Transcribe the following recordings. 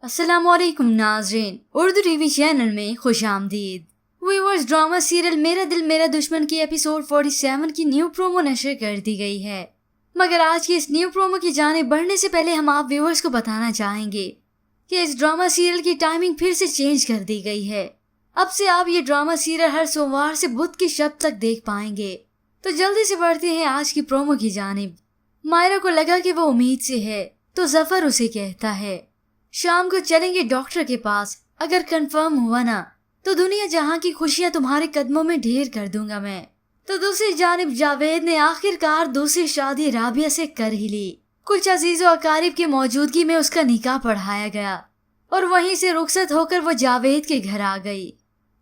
अस्सलाम वालेकुम नाज़रीन, उर्दू टीवी चैनल में खुश आमदीद। व्यूअर्स, ड्रामा सीरियल मेरा दिल मेरा दुश्मन की एपिसोड 47 की न्यू प्रोमो नशर कर दी गई है। मगर आज की इस न्यू प्रोमो की जानिब बढ़ने से पहले हम आप व्यूअर्स को बताना चाहेंगे कि इस ड्रामा सीरियल की टाइमिंग फिर से चेंज कर दी गई है। अब से आप ये ड्रामा सीरियल हर सोमवार से बुध की शब तक देख पाएंगे। तो जल्दी से बढ़ते हैं आज की प्रोमो की जानिब। मायरा को लगा कि वो उम्मीद से है, तो जफर उसे कहता है शाम को चलेंगे डॉक्टर के पास, अगर कंफर्म हुआ ना तो दुनिया जहां की खुशियां तुम्हारे कदमों में ढेर कर दूंगा मैं। तो दूसरी जानिब जावेद ने आखिरकार दूसरी शादी राबिया से कर ही ली। कुछ अजीजों अकारिब की मौजूदगी में उसका निकाह पढ़ाया गया और वहीं से रुखसत होकर वो जावेद के घर आ गई।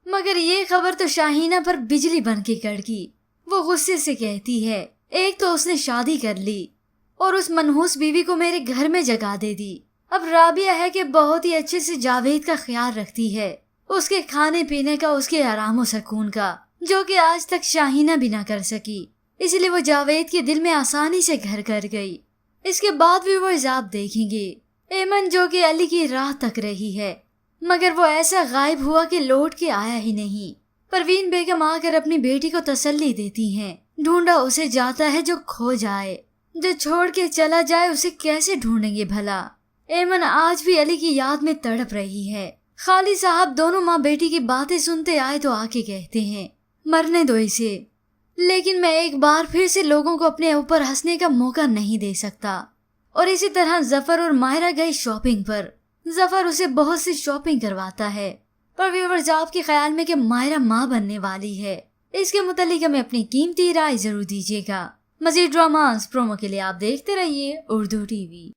मगर ये खबर तो शाहीना पर बिजली बन के कड़की। वो गुस्से से कहती है, एक तो उसने शादी कर ली और उस मनहूस बीवी को मेरे घर में जगा दे दी। अब राबिया है कि बहुत ही अच्छे से जावेद का ख्याल रखती है, उसके खाने पीने का, उसके आराम और सुकून का, जो कि आज तक शाहीना भी ना कर सकी। इसलिए वो जावेद के दिल में आसानी से घर कर गई। इसके बाद व्यूअर्स आप देखेंगे एमन जो कि अली की राह तक रही है, मगर वो ऐसा गायब हुआ कि लौट के आया ही नहीं। परवीन बेगम आकर अपनी बेटी को तसल्ली देती हैं। ढूंढा उसे जाता है जो खो जाए, जो छोड़ के चला जाए उसे कैसे ढूंढेंगे भला। एमन आज भी अली की याद में तड़प रही है। खाली साहब दोनों माँ बेटी की बातें सुनते आए तो आके कहते हैं, मरने दो इसे, लेकिन मैं एक बार फिर से लोगों को अपने ऊपर हंसने का मौका नहीं दे सकता। और इसी तरह जफर और मायरा गए शॉपिंग पर। जफर उसे बहुत सी शॉपिंग करवाता है, पर व्यूअर्स आपके ख्याल में कि मायरा माँ बनने वाली है, इसके मुतालिक हमें अपनी कीमती राय जरूर दीजिएगा। मजीद ड्रामास प्रोमो के लिए आप देखते रहिए उर्दू टीवी।